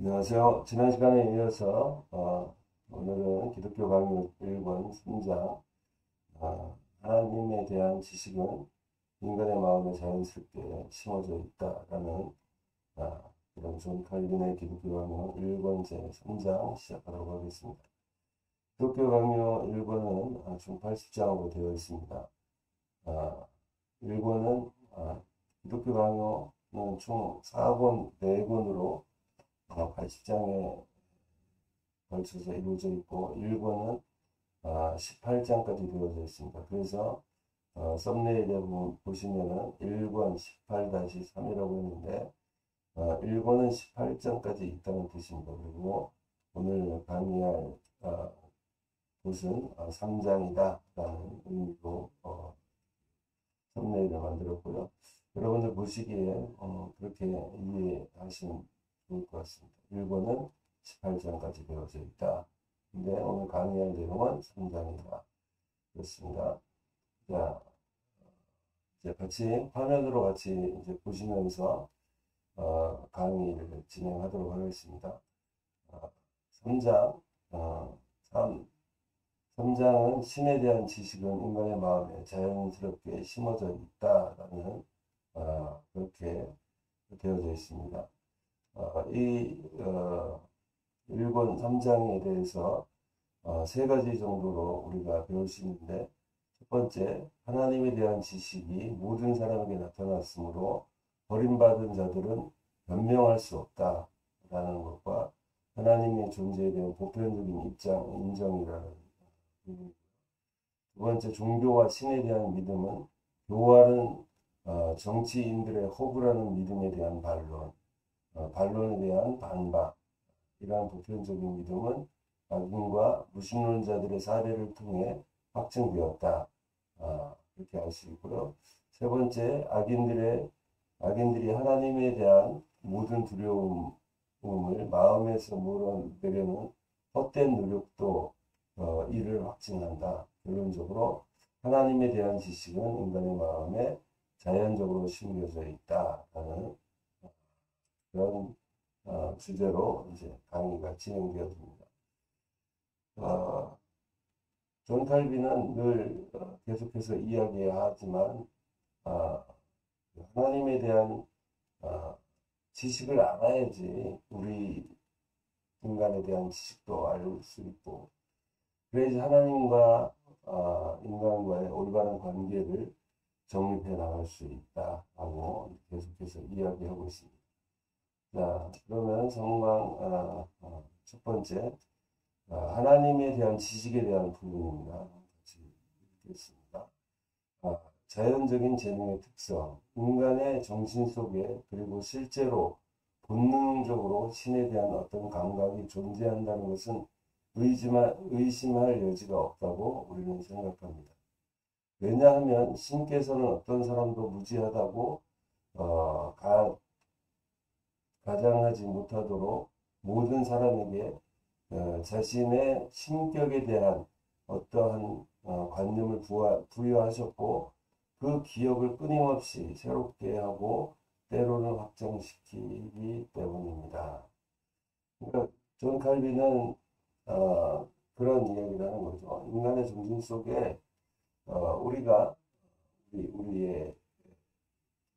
안녕하세요. 지난 시간에 이어서 오늘은 기독교 강요 1권 3장 하나님에 대한 지식은 인간의 마음에 자연스럽게 심어져 있다라는 그런 존 칼빈의 기독교 강요 1권 제 3장 시작하도록 하겠습니다. 기독교 강요 1권은 총 80장으로 되어 있습니다. 1권은 기독교 강요는 총 4권, 4권으로 80장에 걸쳐서 이루어져 있고 1권은 18장까지 되어져 있습니다. 그래서 썸네일에 보시면은 1권 18-3이라고 했는데 1권은 18장까지 있다는 뜻입니다. 그리고 오늘 강의할 곳은 3장이다 라는 의미로 썸네일을 만들었고요. 여러분들 보시기에 그렇게 이해하시면 좋을 것 같습니다. 1권은 18장까지 되어져 있다. 근데 오늘 강의할 내용은 3장이다. 그렇습니다. 자, 이제 같이 화면으로 같이 이제 보시면서 강의를 진행하도록 하겠습니다. 3장 3장은 신에 대한 지식은 인간의 마음에 자연스럽게 심어져 있다라는 그렇게 되어져 있습니다. 이 1권 3장에 대해서 세 가지 정도로 우리가 배울 수 있는데, 첫 번째, 하나님에 대한 지식이 모든 사람에게 나타났으므로 버림받은 자들은 변명할 수 없다라는 것과 하나님의 존재에 대한 보편적인 인정이라는 부분. 두 번째, 종교와 신에 대한 믿음은 교활은 정치인들의 호구라는 믿음에 대한 반론, 반론에 대한 반박, 이러한 보편적인 믿음은 악인과 무신론자들의 사례를 통해 확증되었다. 이렇게 알 수 있고요. 세 번째, 악인들이 하나님에 대한 모든 두려움을 마음에서 몰아내려는 헛된 노력도 이를 확증한다. 결론적으로 하나님에 대한 지식은 인간의 마음에 자연적으로 심겨져 있다라는 그런 주제로 이제 강의가 진행되었습니다. 존 칼빈은 늘 계속해서 이야기하지만 하나님에 대한 지식을 알아야지 우리 인간에 대한 지식도 알 수 있고, 그래야지 하나님과 인간과의 올바른 관계를 정립해 나갈 수 있다라고 계속해서 이야기하고 있습니다. 자, 그러면 성경 첫 번째 하나님에 대한 지식에 대한 부분입니다. 같이 읽겠습니다. 자연적인 재능의 특성, 인간의 정신 속에 그리고 실제로 본능적으로 신에 대한 어떤 감각이 존재한다는 것은 의심할 여지가 없다고 우리는 생각합니다. 왜냐하면 신께서는 어떤 사람도 무지하다고 가장하지 못하도록 모든 사람에게 자신의 신격에 대한 어떠한 관념을 부여하셨고, 그 기억을 끊임없이 새롭게 하고 때로는 확정시키기 때문입니다. 그러니까 존 칼빈은 그런 이야기를 하는 거죠. 인간의 정신 속에 우리가 우리의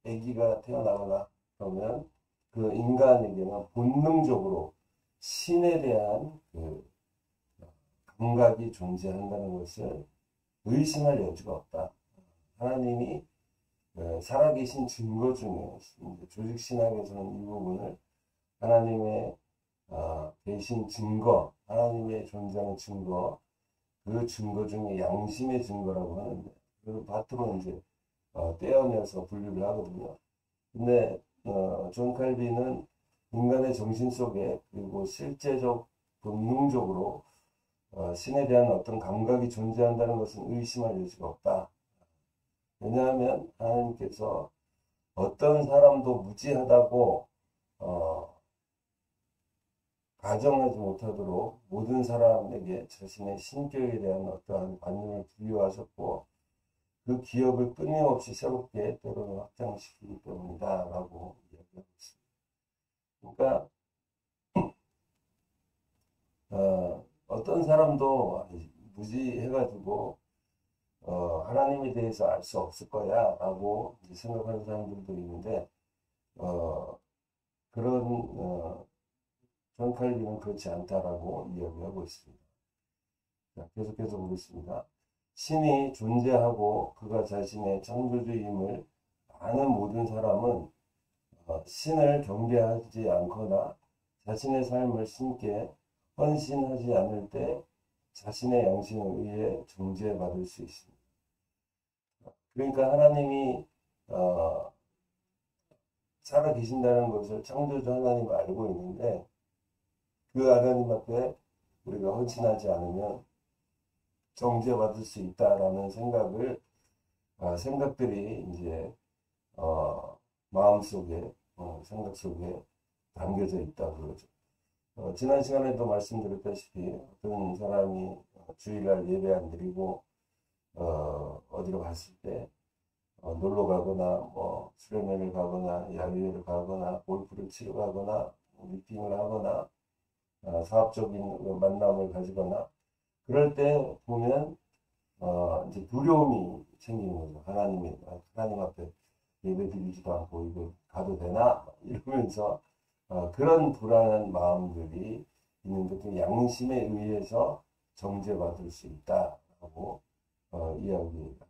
아기가 태어나거나 그러면 그 인간에게는 본능적으로 신에 대한 그 감각이 존재한다는 것을 의심할 여지가 없다. 하나님이 살아계신 증거 중에 조직신학에서는 이 부분을 하나님의 계신 증거, 하나님의 존재하는 증거, 그 증거 중에 양심의 증거라고 하는데, 그 밭으로 이제 떼어내서 분류를 하거든요. 근데 존 칼빈은 인간의 정신 속에 그리고 실제적 본능적으로 신에 대한 어떤 감각이 존재한다는 것은 의심할 여지가 없다. 왜냐하면 하나님께서 어떤 사람도 무지하다고 가정하지 못하도록 모든 사람에게 자신의 신격에 대한 어떠한 관념을 부여하셨고, 그 기억을 끊임없이 새롭게 때로는 확장시키기 때문이다 라고 이야기하고 있습니다. 그러니까 어떤 사람도 무지해가지고 하나님에 대해서 알 수 없을 거야 라고 생각하는 사람들도 있는데 그런 존 칼빈은 그렇지 않다라고 이야기하고 있습니다. 자, 계속해서 보겠습니다. 신이 존재하고 그가 자신의 창조주임을 아는 모든 사람은 신을 경배하지 않거나 자신의 삶을 신께 헌신하지 않을 때 자신의 양심에 의해 정죄받을 수 있습니다. 그러니까 하나님이 살아 계신다는 것을 창조주 하나님을 알고 있는데 그 하나님 앞에 우리가 헌신하지 않으면 정죄받을 수 있다라는 생각들이 이제 마음속에 생각 속에 담겨져 있다 그러죠. 지난 시간에도 말씀드렸다시피 어떤 사람이 주일날 예배 안 드리고 어디로 갔을 때 놀러 가거나 뭐 수련회를 가거나 야유회를 가거나 골프를 치러 가거나 미팅을 하거나 사업적인 만남을 가지거나 그럴 때 보면 이제 두려움이 생기는 거죠. 하나님 앞에 예배 드리지도 않고 이거 가도 되나 이러면서 그런 불안한 마음들이 있는데 그 양심에 의해서 정죄받을 수 있다라고 이야기합니다.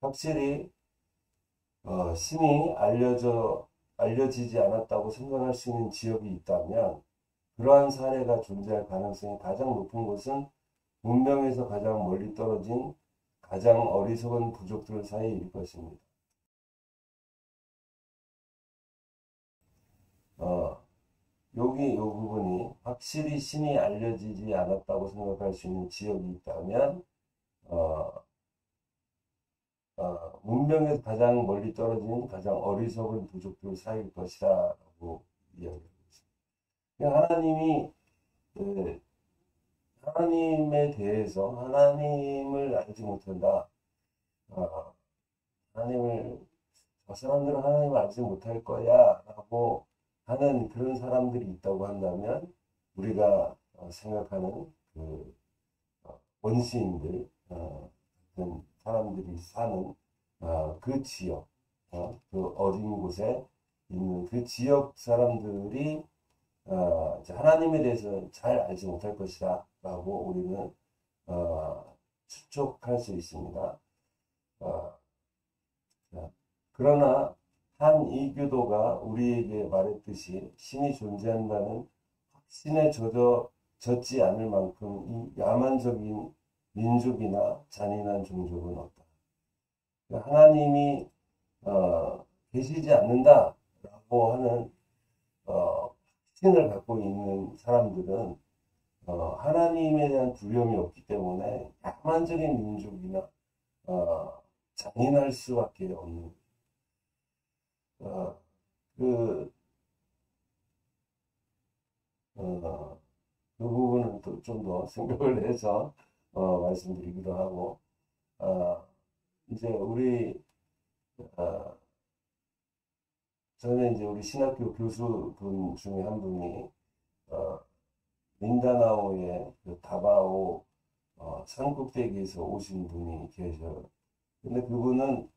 확실히 신이 알려지지 않았다고 생각할 수 있는 지역이 있다면 그러한 사례가 존재할 가능성이 가장 높은 곳은 문명에서 가장 멀리 떨어진 가장 어리석은 부족들 사이일 것입니다. 이 부분이 확실히 신이 알려지지 않았다고 생각할 수 있는 지역이 있다면 문명에서 가장 멀리 떨어진 가장 어리석은 부족들 사이일 것이다 라고 이야기하고 있습니다. 하나님에 대해서 하나님을 알지 못한다. 저 사람들은 하나님을 알지 못할 거야 라고 하는 그런 사람들이 있다고 한다면 우리가 생각하는 그 원시인들 같은 사람들이 사는 그 지역, 그 어린 곳에 있는 그 지역 사람들이 하나님에 대해서 잘 알지 못할 것이다 라고 우리는 추측할 수 있습니다. 그러나 한 이교도가 우리에게 말했듯이 신이 존재한다는 확신에 젖지 않을 만큼 이 야만적인 민족이나 잔인한 종족은 없다. 하나님이 계시지 않는다라고 하는 확신을 갖고 있는 사람들은 하나님에 대한 두려움이 없기 때문에 야만적인 민족이나 잔인할 수밖에 없는 그 부분은 또 좀 더 생각을 해서 말씀드리기도 하고 이제 저는 이제 우리 신학교 교수분 중에 한 분이 민다나오의 그 다바오 산꼭대기에서 오신 분이 계셔요. 근데 그분은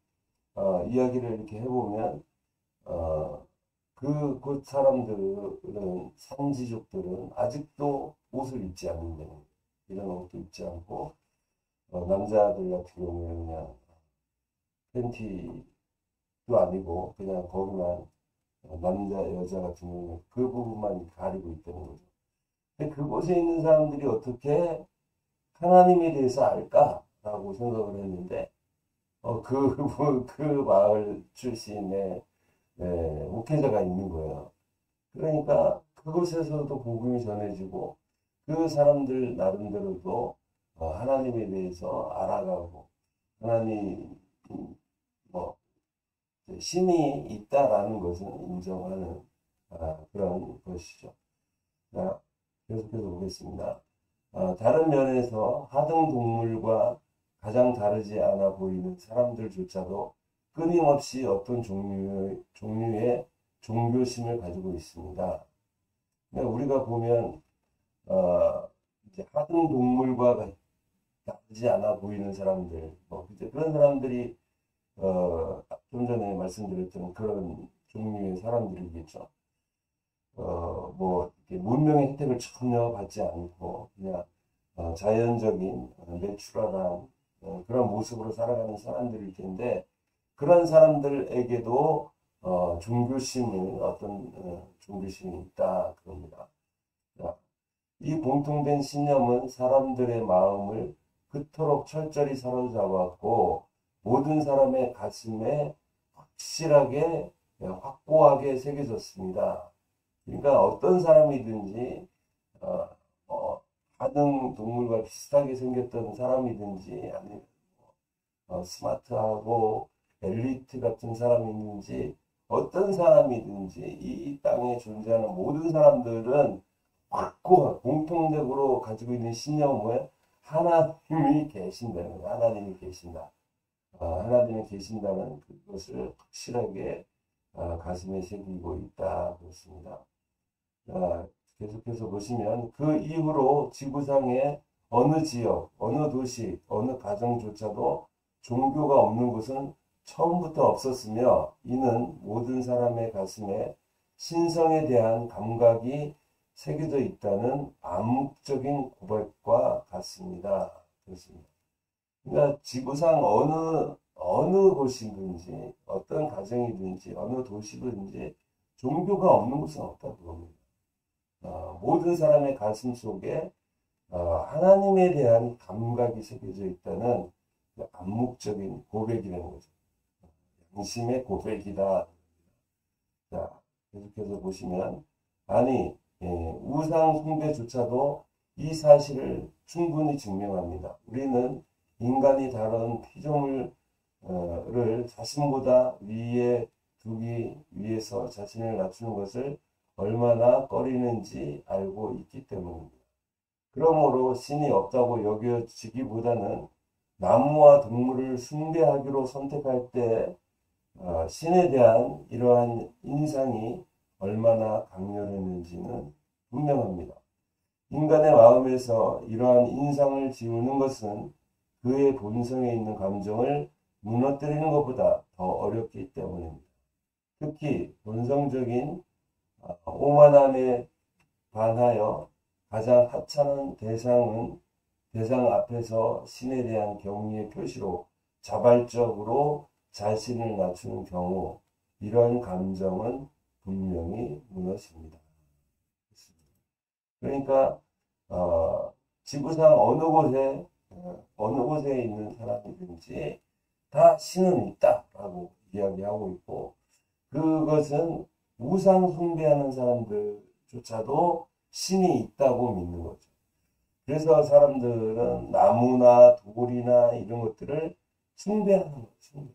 이야기를 이렇게 해보면 그곳 사람들은 산지족들은 아직도 옷을 입지 않는데 이런 옷도 입지 않고 남자들 같은 경우에 그냥 팬티도 아니고 그냥 거기만 남자 여자 같은 경우에 그 부분만 가리고 있다는 거죠. 근데 그곳에 있는 사람들이 어떻게 하나님에 대해서 알까라고 생각을 했는데 그 마을 출신의 목회자가 있는 거예요. 그러니까 그곳에서도 복음이 전해지고 그 사람들 나름대로도 하나님에 대해서 알아가고 하나님 신이 있다라는 것은 인정하는 그런 것이죠. 자, 계속해서 보겠습니다. 다른 면에서 하등 동물과 가장 다르지 않아 보이는 사람들조차도 끊임없이 어떤 종류의 종교심을 가지고 있습니다. 우리가 보면 이제 하등 동물과 다르지 않아 보이는 사람들, 이제 그런 사람들이 좀 전에 말씀드렸던 그런 종류의 사람들이겠죠. 이렇게 문명의 혜택을 전혀 받지 않고 그냥 자연적인 내추럴한 그런 모습으로 살아가는 사람들일 텐데, 그런 사람들에게도 종교심이 있다 그럽니다. 이 공통된 신념은 사람들의 마음을 그토록 철저히 사로잡았고 모든 사람의 가슴에 확실하게 확고하게 새겨졌습니다. 그러니까 어떤 사람이든지 하등 동물과 비슷하게 생겼던 사람이든지 아니면 스마트하고 엘리트 같은 사람이든지 어떤 사람이든지 이 땅에 존재하는 모든 사람들은 확고한 공통적으로 가지고 있는 신념은 하나님이 계신다는 거예요. 하나님이 계신다. 하나님이 계신다는 그것을 확실하게 가슴에 새기고 있다 그렇습니다. 계속해서 보시면 그 이후로 지구상의 어느 지역, 어느 도시, 어느 가정조차도 종교가 없는 곳은 처음부터 없었으며 이는 모든 사람의 가슴에 신성에 대한 감각이 새겨져 있다는 암묵적인 고백과 같습니다. 그렇습니다. 그러니까 지구상 어느 곳이든지 어떤 가정이든지 어느 도시든지 종교가 없는 곳은 없다고 봅니다. 모든 사람의 가슴 속에 하나님에 대한 감각이 새겨져 있다는 암묵적인 고백이라는 거죠. 양심의 고백이다. 자, 계속해서 보시면 우상 숭배조차도 이 사실을 충분히 증명합니다. 우리는 인간이 다룬 피조물을 자신보다 위에 두기 위해서 자신을 낮추는 것을 얼마나 꺼리는지 알고 있기 때문입니다. 그러므로 신이 없다고 여겨지기보다는 나무와 동물을 숭배하기로 선택할 때 신에 대한 이러한 인상이 얼마나 강렬했는지는 분명합니다. 인간의 마음에서 이러한 인상을 지우는 것은 그의 본성에 있는 감정을 무너뜨리는 것보다 더 어렵기 때문입니다. 특히 본성적인 오만함에 반하여 가장 하찮은 대상 앞에서 신에 대한 경의의 표시로 자발적으로 자신을 낮추는 경우 이런 감정은 분명히 무너집니다. 그러니까 지구상 어느 곳에 있는 사람이든지 다 신은 있다라고 이야기하고 있고, 그것은 우상 숭배하는 사람들조차도 신이 있다고 믿는 거죠. 그래서 사람들은 나무나 돌이나 이런 것들을 숭배하는 거죠.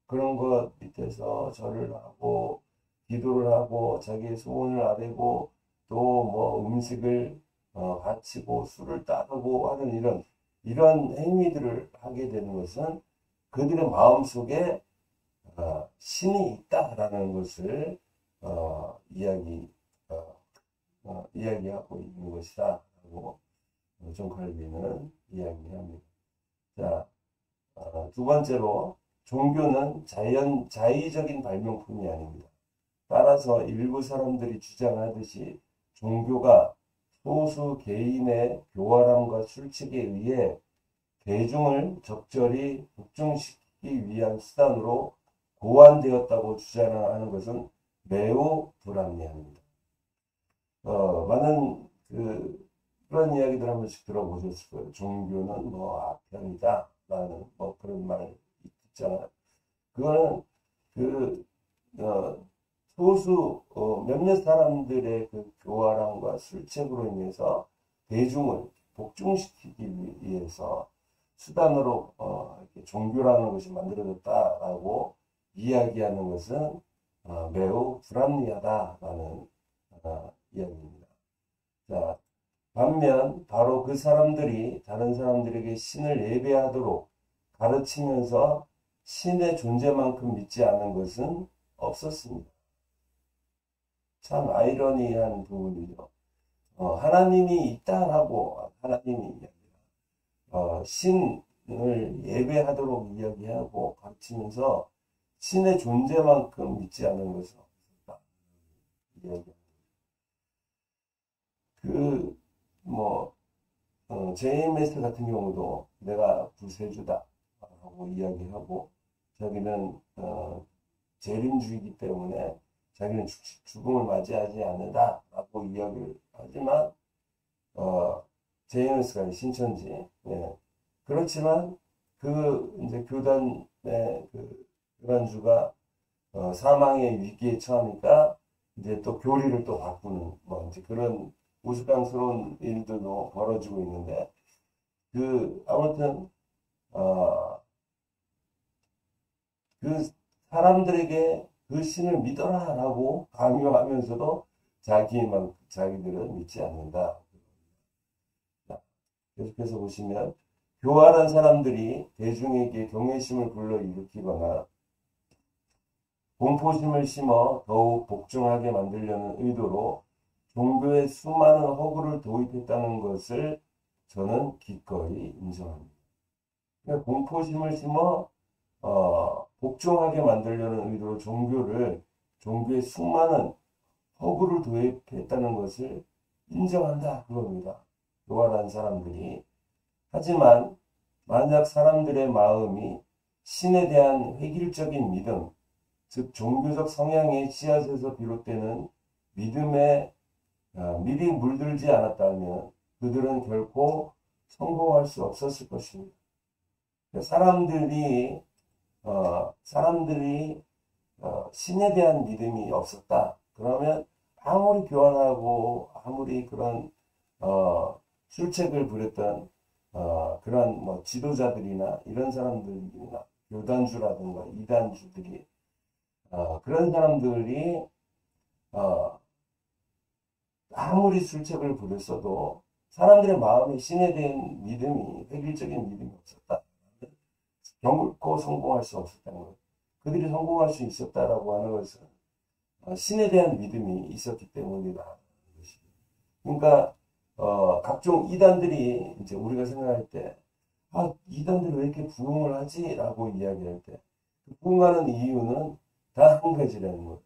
그런 것 밑에서 절을 하고 기도를 하고 자기의 소원을 아뢰고 또 음식을 바치고 술을 따르고 하는 이런 행위들을 하게 되는 것은 그들의 마음속에 신이 있다라는 것을 이야기하고 있는 것이다라고 존 칼빈은 이야기합니다. 자, 두 번째로 종교는 자의적인 발명품이 아닙니다. 따라서 일부 사람들이 주장하듯이 종교가 소수 개인의 교활함과 술책에 의해 대중을 적절히 복종시키기 위한 수단으로 고안되었다고 주장하는 것은 매우 불합리합니다. 많은 그런 이야기들 한 번씩 들어보셨을 거예요. 종교는 악편이다 라는 그런 말 있잖아요. 그거는 소수 몇몇 사람들의 그 교활함과 술책으로 인해서 대중을 복종시키기 위해서 수단으로 종교라는 것이 만들어졌다라고 이야기하는 것은 매우 불합리하다라는 이야기입니다. 자, 반면 바로 그 사람들이 다른 사람들에게 신을 예배하도록 가르치면서 신의 존재만큼 믿지 않은 것은 없었습니다. 참 아이러니한 부분이죠. 하나님이 있다라고 하나님이 신을 예배하도록 이야기하고 가르치면서 신의 존재만큼 믿지 않는 것은 없었다. 이야기합니다. JMS 같은 경우도 내가 구세주다 라고 이야기하고 자기는 재림주이기 때문에 자기는 죽음을 맞이하지 않는다 라고 이야기를 하지만 JMS가 신천지 그렇지만 이제 교단의 교단주가 사망의 위기에 처하니까 이제 또 교리를 또 바꾸는 이제 그런 우스꽝스러운 일들도 벌어지고 있는데 아무튼 그 사람들에게 그 신을 믿어라라고 강요하면서도 자기들은 믿지 않는다. 계속해서 보시면 교활한 사람들이 대중에게 경외심을 불러일으키거나 공포심을 심어 더욱 복종하게 만들려는 의도로 종교에 수많은 허구를 도입했다는 것을 저는 기꺼이 인정합니다. 그러니까 공포심을 심어 복종하게 만들려는 의도로 종교에 수많은 허구를 도입했다는 것을 인정한다 그겁니다. 교활한 사람들이. 하지만 만약 사람들의 마음이 신에 대한 획일적인 믿음, 즉 종교적 성향의 씨앗에서 비롯되는 믿음에 미리 물들지 않았다면 그들은 결코 성공할 수 없었을 것입니다. 사람들이 신에 대한 믿음이 없었다. 그러면 아무리 교환하고 아무리 그런 출첵을 부렸던 그런 지도자들이나 이런 사람들이나 교단주라든가 이단주들이 그런 사람들이 아무리 술책을 부렸어도 사람들의 마음에 신에 대한 믿음이 획일적인 믿음이 없었다. 결코 성공할 수 없었다는 것. 그들이 성공할 수 있었다라고 하는 것은 신에 대한 믿음이 있었기 때문이다. 그러니까 각종 이단들이 이제 우리가 생각할 때 이단들이 왜 이렇게 부흥을 하지? 라고 이야기할 때 부흥하는 이유는 다 한 가지라는 거예요.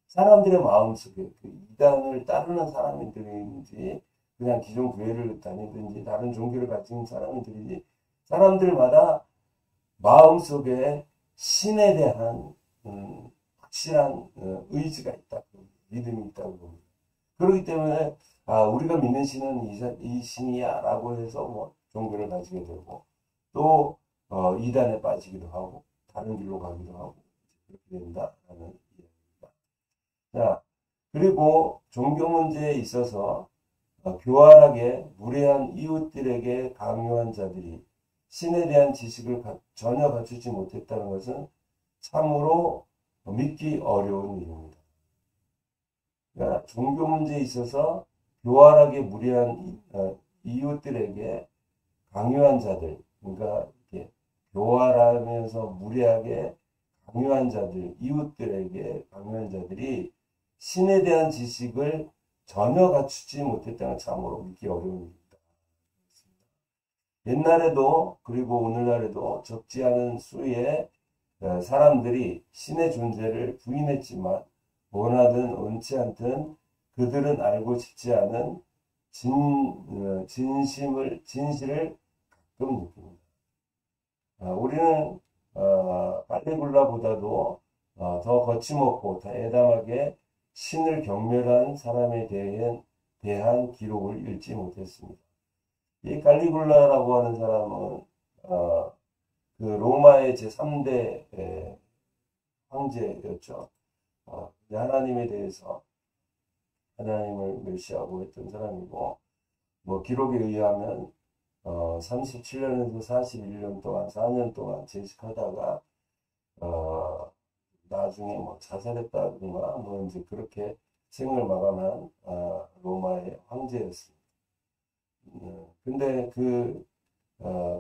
사람들의 마음속에 그 이단을 따르는 사람들인지 그냥 기존 교회를 다니든지 다른 종교를 가진 사람들인지 사람들마다 마음속에 신에 대한 확실한 의지가 있다. 믿음이 있다고 봅니다. 그렇기 때문에 우리가 믿는 신은 이 신이야 라고 해서 종교를 가지게 되고 또 이단에 빠지기도 하고 다른 길로 가기도 하고 그렇게 된다라는 이야기입니다. 자, 그리고 종교 문제에 있어서 교활하게 무례한 이웃들에게 강요한 자들이 신에 대한 지식을 전혀 갖추지 못했다는 것은 참으로 믿기 어려운 일입니다. 그러니까 종교 문제에 있어서 교활하게 무례한 이웃들에게 강요한 자들, 그러니까 이렇게 교활하면서 무례하게 강요한 자들, 이웃들에게 강요한 자들이 신에 대한 지식을 전혀 갖추지 못했다는 참으로 믿기 어려운 일입니다. 옛날에도 그리고 오늘날에도 적지 않은 수의 사람들이 신의 존재를 부인했지만 원하든 원치 않든 그들은 알고 싶지 않은 진실을 가끔 느낍니다. 우리는 깔리굴라보다도 더 거침없고 더 애담하게 신을 경멸한 사람에 대한 기록을 읽지 못했습니다. 이 깔리굴라라고 하는 사람은 그 로마의 제3대 황제였죠. 하나님에 대해서 하나님을 멸시하고 했던 사람이고 기록에 의하면 37년에서 41년 동안 4년 동안 재직하다가 나중에 자살했다든가 이제 그렇게 생을 마감한 로마의 황제였습니다. 근데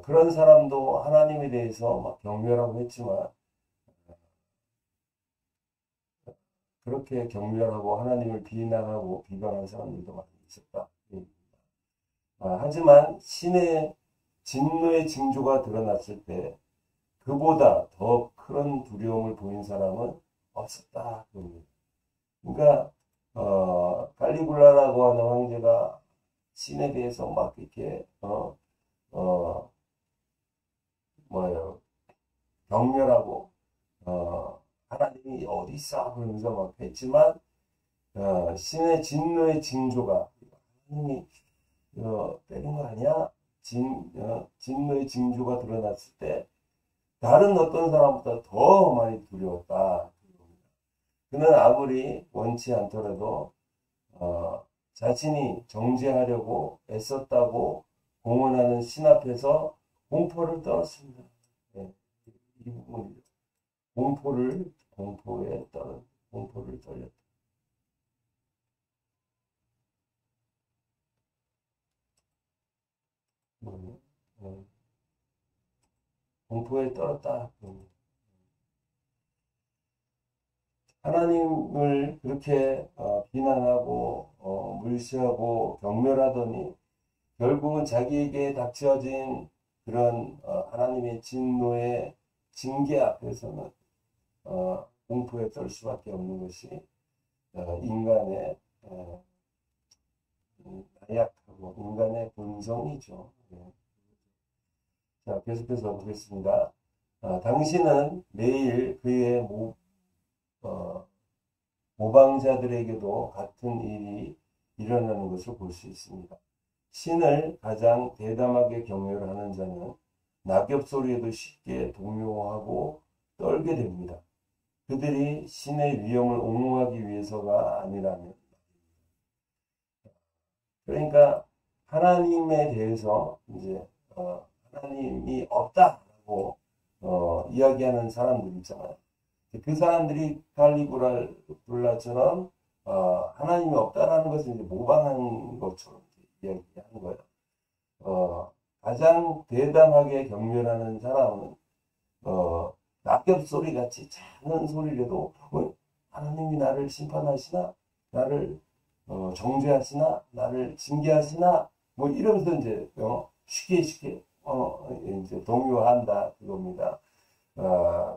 그런 사람도 하나님에 대해서 막 경멸하고 했지만 그렇게 경멸하고 하나님을 비난하고 비방한 사람들도 많이 있었다. 하지만 신의 진노의 징조가 드러났을 때 그보다 더 큰 두려움을 보인 사람은 없었다. 그러니까 칼리굴라라고 하는 황제가 신에 대해서 막 이렇게 어, 뭐예요, 경멸하고 하나님이 어디 있어 그러면서 막 했지만 신의 진노의 징조가 하나님이 때린 거 아니야? 진노의 징조가 드러났을 때 다른 어떤 사람보다 더 많이 두려웠다. 그는 아무리 원치 않더라도 자신이 정죄하려고 애썼다고 공언하는 신 앞에서 공포를 떨었습니다. 네, 이 부분이죠. 공포를 떨렸다. 공포에 떨었다. 하나님을 그렇게 비난하고 물시하고 경멸하더니 결국은 자기에게 닥쳐진 그런 하나님의 진노의 징계 앞에서는 공포에 떨 수밖에 없는 것이 인간의 나약하고 인간의 본성이죠. 네. 자, 계속해서 보겠습니다. 당신은 매일 그의 모방자들에게도 같은 일이 일어나는 것을 볼 수 있습니다. 신을 가장 대담하게 경멸하는 자는 낙엽 소리에도 쉽게 동요하고 떨게 됩니다. 그들이 신의 위엄을 옹호하기 위해서가 아니라면, 그러니까 하나님에 대해서 이제 하나님이 없다라고 이야기하는 사람들 있잖아요. 그 사람들이 칼리굴라처럼 하나님이 없다라는 것을 이제 모방한 것처럼 이야기하는 거예요. 가장 대담하게 경멸하는 사람은 낙엽 소리 같이 작은 소리라도 하나님이 나를 심판하시나, 나를 정죄하시나, 나를 징계하시나, 뭐 이러면서 이제 쉽게 이제 동요한다 그겁니다.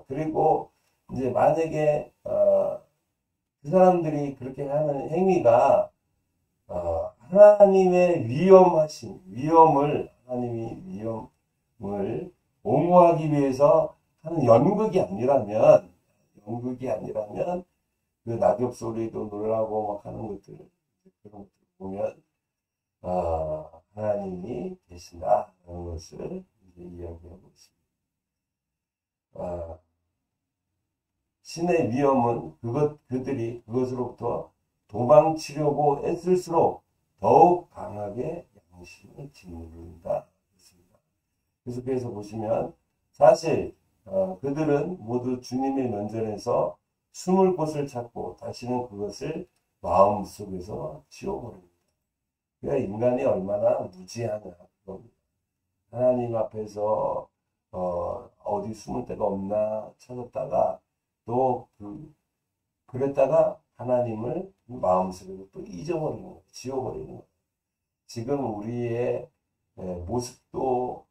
그리고 이제 만약에 그 사람들이 그렇게 하는 행위가 하나님의 하나님이 위엄을 옹호하기 위해서 하는 연극이 아니라면 그 낙엽 소리도 놀라고 막 하는 것들, 그런 것들 보면 하나님이 계신다라는 것을 이제 이야기하고 있습니다. 신의 위엄은 그들이 그것으로부터 도망치려고 애쓸수록 더욱 강하게 양심을 짓누른다. 계속해서 보시면 사실 그들은 모두 주님의 면전에서 숨을 곳을 찾고 다시는 그것을 마음속에서 지워버립니다. 그러니까 인간이 얼마나 무지하냐 겁니다. 하나님 앞에서 어디 숨을 데가 없나 찾았다가 또 그랬다가 하나님을 마음속에서 또 잊어버리는 거예요. 지워버리는 거예요. 지금 우리의 모습도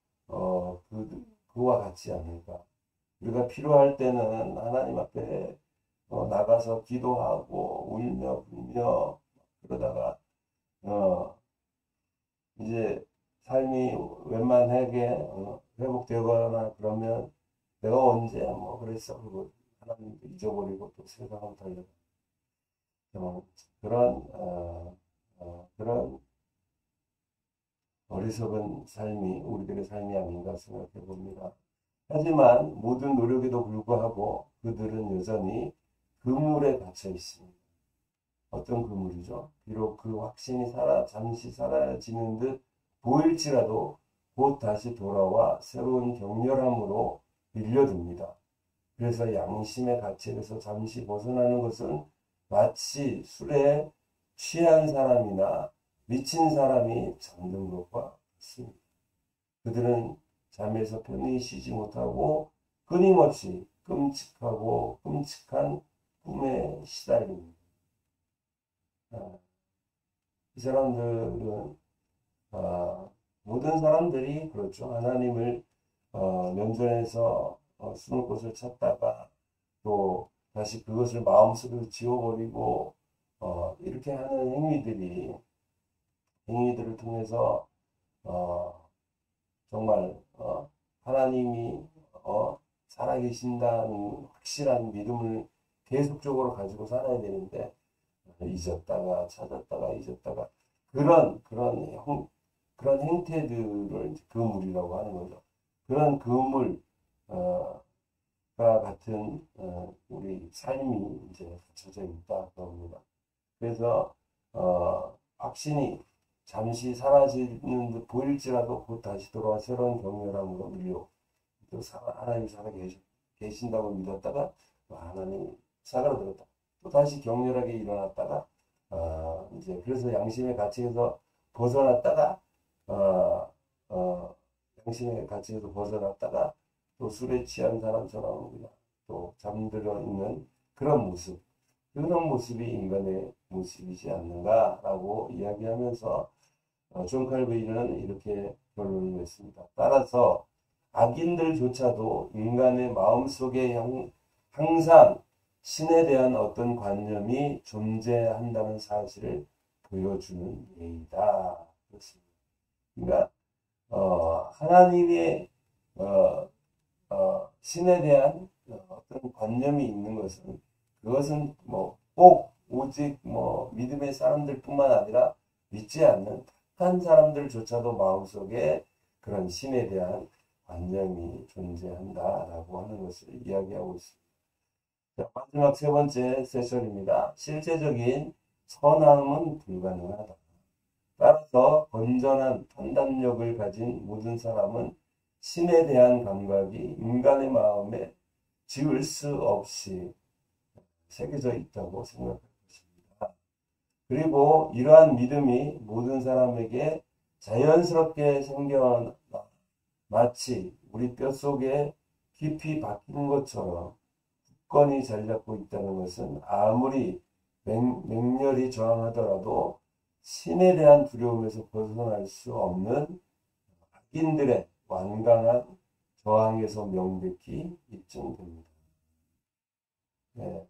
그와 같지 않을까. 우리가 필요할 때는 하나님 앞에 나가서 기도하고 울며 불며 그러다가 이제 삶이 웬만하게 회복되거나 그러면 내가 언제 뭐 그랬어 그거 하나님도 잊어버리고 또 생각하고 달려가. 그런 어리석은 삶이 우리들의 삶이 아닌가 생각해 봅니다. 하지만 모든 노력에도 불구하고 그들은 여전히 그물에 갇혀 있습니다. 어떤 그물이죠? 비록 그 확신이 잠시 사라지는 듯 보일지라도 곧 다시 돌아와 새로운 격렬함으로 밀려듭니다. 그래서 양심의 갇힘에서 잠시 벗어나는 것은 마치 술에 취한 사람이나 미친 사람이 잠든 것과 같습니다. 그들은 잠에서 편히 쉬지 못하고 끊임없이 끔찍한 꿈에 시달립니다. 이 사람들은 모든 사람들이 그렇죠. 하나님을 면전에서 숨을 곳을 찾다가 또 다시 그것을 마음속에서 지워버리고 이렇게 하는 행위들을 통해서 정말 하나님이 살아계신다는 확실한 믿음을 계속적으로 가지고 살아야 되는데 잊었다가 찾았다가 잊었다가 그런 행태들을 이제 그물이라고 하는 거죠. 그런 그물 가 같은 우리 삶이 이제 갖춰져 있다 그럽니다. 그래서 확신이 잠시 사라지는 듯 보일지라도 곧 다시 돌아와 새로운 격렬함으로 밀려 또 하나님 계신다고 믿었다가 하나님 사그라들었다. 또 다시 격렬하게 일어났다가 이제 그래서 양심의 가치에서 벗어났다가 양심의 가치에서 벗어났다가 또 술에 취한 사람처럼 그냥 또 잠들어 있는 그런 모습이 인간의 모습이지 않는가라고 이야기하면서 존 칼베이는 이렇게 결론을 냈습니다. 따라서 악인들조차도 인간의 마음속에 항상 신에 대한 어떤 관념이 존재한다는 사실을 보여주는 예이다. 그렇습니다. 그러니까 하나님의 신에 대한 어떤 관념이 있는 것은 그것은 꼭 오직 믿음의 사람들뿐만 아니라 믿지 않는 한 사람들조차도 마음속에 그런 신에 대한 관념이 존재한다라고 하는 것을 이야기하고 있습니다. 자, 마지막 세 번째 세션입니다. 실제적인 선함은 불가능하다. 따라서 건전한 판단력을 가진 모든 사람은 신에 대한 감각이 인간의 마음에 지울 수 없이 새겨져 있다고 생각할 것입니다. 그리고 이러한 믿음이 모든 사람에게 자연스럽게 생겨나 마치 우리 뼛속에 깊이 박힌 것처럼 굳건히 자리 잡고 있다는 것은 아무리 맹렬히 저항하더라도 신에 대한 두려움에서 벗어날 수 없는 악인들의 완강한 저항에서 명백히 입증됩니다. 네.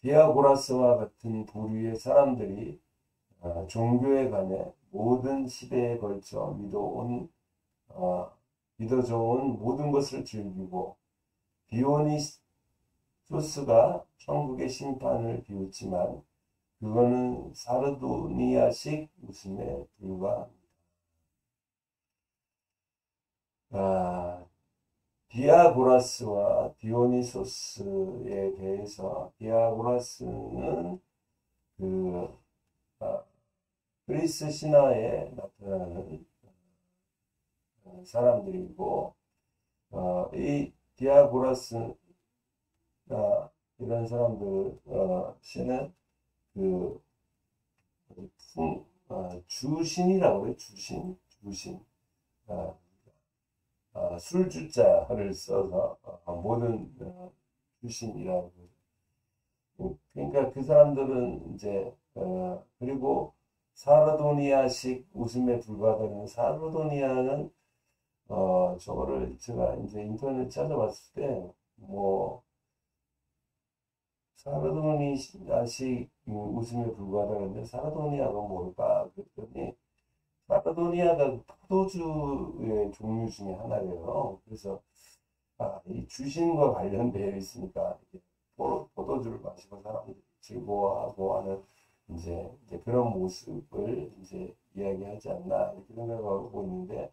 디아고라스와 같은 부류의 사람들이 종교에 관해 모든 시대에 걸쳐 믿어져온 모든 것을 즐기고 디오니소스가 천국의 심판을 비웃지만 그거는 사르도니아식 웃음에 불과합니다. 디아고라스와 디오니소스에 대해서 디아고라스는 그리스 신화에 나타나는 사람들이고 이 디아고라스가 이런 사람들 신은 주신이라고 해요. 주신 술주자를 써서 모든 주신이라고. 그러니까 그 사람들은 이제 그리고 사르도니아식 웃음에 불과하다는 사르도니아는 저거를 제가 이제 인터넷 찾아봤을 때 사르도니아식 웃음에 불과하다는데 사르도니아가 뭘까 그랬더니 마케도니아가 포도주의 종류 중에 하나예요. 그래서 이 주신과 관련되어 있으니까 포도주를 마시고 사람들이 즐거워하고 하는 이제 그런 모습을 이제 이야기하지 않나 이렇게 생각하고 있는데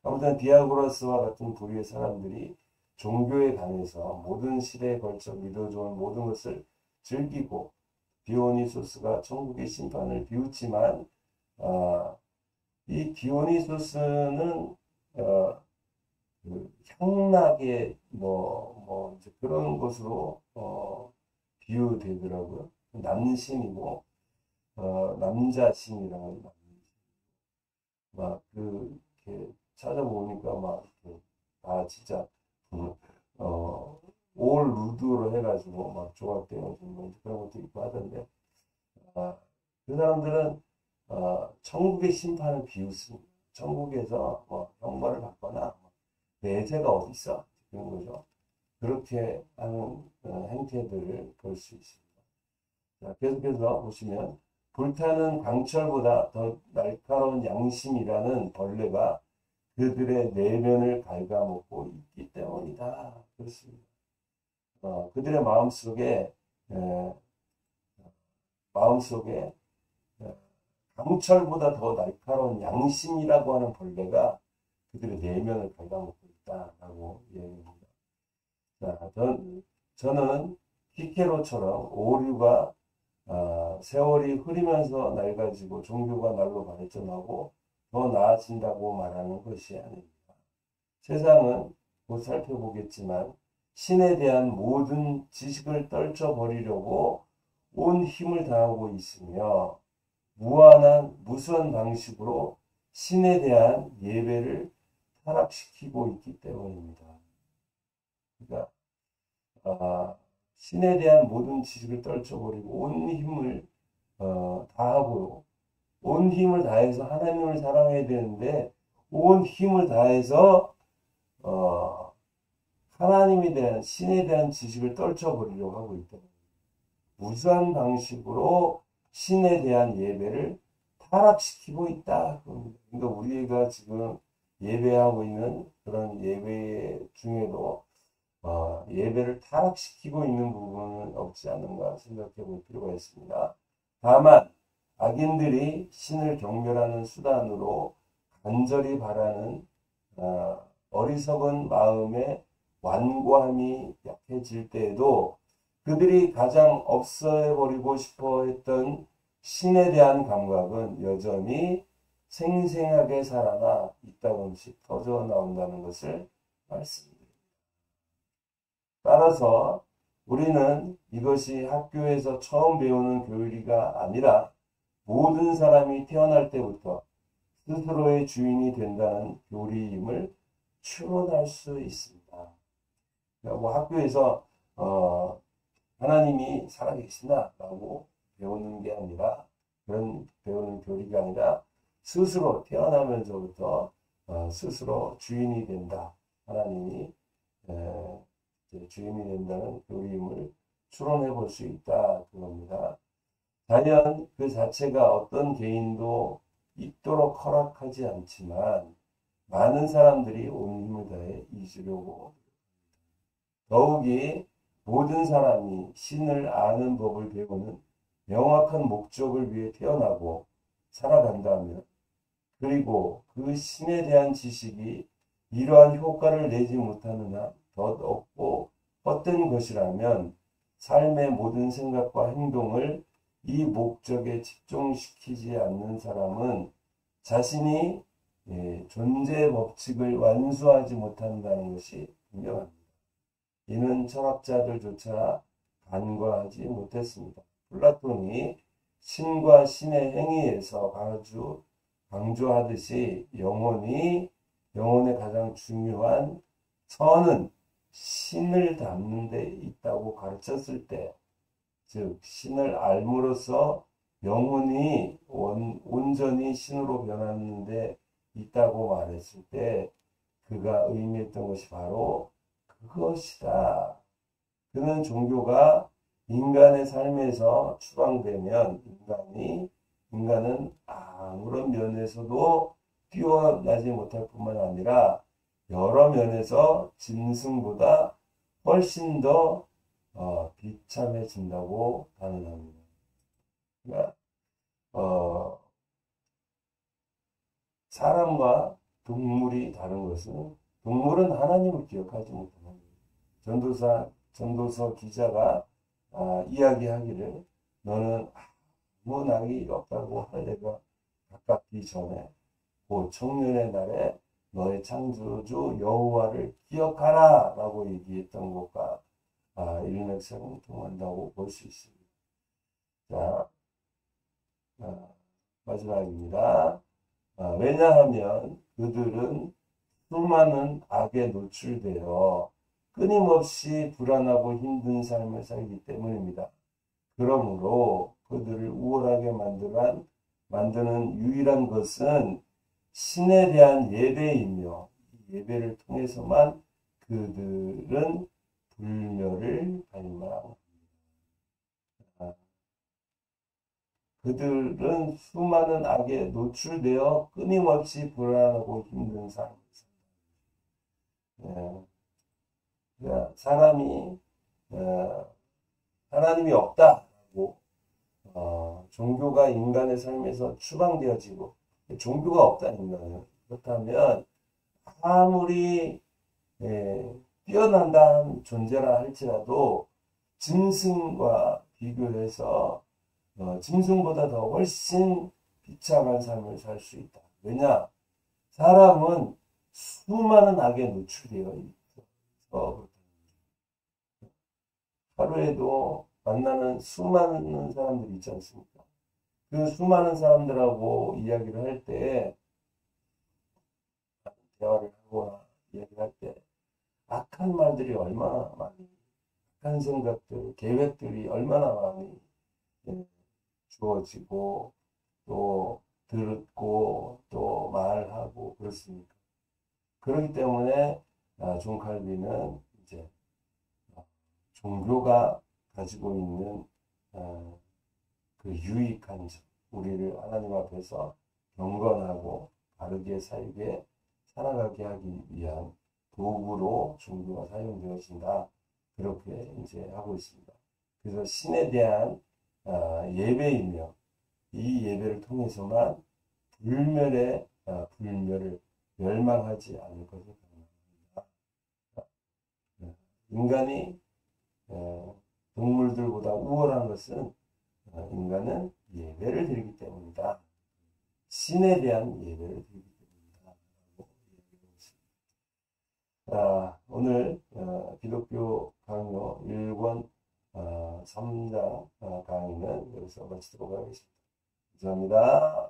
아무튼 디아고라스와 같은 부류의 사람들이 종교에 관해서 모든 시대에 걸쳐 믿어져온 모든 것을 즐기고 디오니소스가 천국의 심판을 비웃지만 이 디오니소스는 향락의 이제 그런 것으로 비유되더라고요. 남신이고 남자신이라는 막 이렇게 찾아보니까 진짜 올 루드로 해가지고 막 조각되어지고 그런 것도 있고 하던데 그 사람들은 천국의 심판을 비웃습니다. 천국에서 뭐 형벌을 받거나 내재가 어디 있어? 그런 거죠. 그렇게 하는 행태들을 볼 수 있습니다. 자, 계속해서 보시면 불타는 강철보다 더 날카로운 양심이라는 벌레가 그들의 내면을 갉아먹고 있기 때문이다. 그렇습니다. 그들의 마음속에 강철보다 더 날카로운 양심이라고 하는 벌레가 그들의 내면을 갉아먹고 있다라고 얘기합니다. 자, 저는 키케로처럼 오류가 세월이 흐르면서 낡아지고 종교가 날로 발전하고 더 나아진다고 말하는 것이 아닙니다. 세상은 곧 살펴보겠지만 신에 대한 모든 지식을 떨쳐버리려고 온 힘을 다하고 있으며 무수한 방식으로 신에 대한 예배를 타락시키고 있기 때문입니다. 그러니까 신에 대한 모든 지식을 떨쳐버리고 온 힘을 다하고 온 힘을 다해서 하나님을 사랑해야 되는데 온 힘을 다해서 하나님에 대한 신에 대한 지식을 떨쳐버리려고 하고 있다. 무수한 방식으로 신에 대한 예배를 타락시키고 있다. 그러니까 우리가 지금 예배하고 있는 그런 예배 중에도 예배를 타락시키고 있는 부분은 없지 않은가 생각해 볼 필요가 있습니다. 다만 악인들이 신을 경멸하는 수단으로 간절히 바라는 어리석은 마음의 완고함이 약해질 때에도 그들이 가장 없애버리고 싶어 했던 신에 대한 감각은 여전히 생생하게 살아나 이따금씩 터져 나온다는 것을 말씀드립니다. 따라서 우리는 이것이 학교에서 처음 배우는 교리가 아니라 모든 사람이 태어날 때부터 스스로의 주인이 된다는 교리임을 추론할 수 있습니다. 뭐 학교에서 하나님이 살아계신다라고 배우는 게 아니라 그런 배우는 교리가 아니라 스스로 태어나면서부터 스스로 주인이 된다. 하나님이 주인이 된다는 교리임을 추론해 볼 수 있다. 그겁니다. 자연 그 자체가 어떤 개인도 있도록 허락하지 않지만 많은 사람들이 온 힘을 다해 잊으려고 더욱이 모든 사람이 신을 아는 법을 배우는 명확한 목적을 위해 태어나고 살아간다면 그리고 그 신에 대한 지식이 이러한 효과를 내지 못하는 한 덧없고 헛된 것이라면 삶의 모든 생각과 행동을 이 목적에 집중시키지 않는 사람은 자신이 존재의 법칙을 완수하지 못한다는 것이 분명합니다. 이는 철학자들조차 간과하지 못했습니다. 플라톤이 신과 신의 행위에서 강조하듯이 영혼의 가장 중요한 선은 신을 닮는 데 있다고 가르쳤을 때, 즉 신을 알므로써 영혼이 온전히 신으로 변하는 데 있다고 말했을 때 그가 의미했던 것이 바로 그것이다. 그는 종교가 인간의 삶에서 추방되면 인간은 아무런 면에서도 뛰어나지 못할 뿐만 아니라 여러 면에서 짐승보다 훨씬 더 비참해진다고 단언합니다. 그러니까 사람과 동물이 다른 것은 동물은 하나님을 기억하지 못합니다. 전도서 기자가 이야기하기를 너는 아무 낙이 없다고 할 때가 가깝기 전에 곧 청년의 날에 너의 창조주 여호와를 기억하라 라고 얘기했던 것과 일맥상통한다고 볼 수 있습니다. 자, 마지막입니다. 왜냐하면 그들은 수많은 악에 노출되어 끊임없이 불안하고 힘든 삶을 살기 때문입니다. 그러므로 그들을 우월하게 만들한 만드는 유일한 것은 신에 대한 예배이며 예배를 통해서만 그들은 불멸을 갈망합니다. 그들은 수많은 악에 노출되어 끊임없이 불안하고 힘든 삶을 삽니다. 사람이 하나님이 없다라고 종교가 인간의 삶에서 추방되어지고 종교가 없다 인간은 그렇다면 아무리 뛰어난다는 존재라 할지라도 짐승과 비교해서 짐승보다 더 훨씬 비참한 삶을 살 수 있다. 왜냐? 사람은 수많은 악에 노출되어 있어. 하루에도 만나는 수많은 사람들이 있지 않습니까? 그 수많은 사람들하고 이야기를 할 때, 대화를 하거나 이야기를 할 때, 악한 말들이 얼마나 많이, 악한 생각들, 계획들이 얼마나 많이 주어지고, 또 듣고, 또 말하고, 그렇습니까? 그렇기 때문에, 존 칼빈은 이제, 종교가 가지고 있는 그 유익한 점, 우리를 하나님 앞에서 경건하고 바르게 살아가게 하기 위한 도구로 종교가 사용되어진다. 그렇게 이제 하고 있습니다. 그래서 신에 대한 예배이며 이 예배를 통해서만 불멸을 멸망하지 않을 것을 가능합니다. 인간이 동물들보다 우월한 것은 인간은 예배를 드리기 때문이다. 신에 대한 예배를 드리기 때문이다. 오늘 기독교 강요 1권 3장 강의는 여기서 마치도록 하겠습니다. 감사합니다.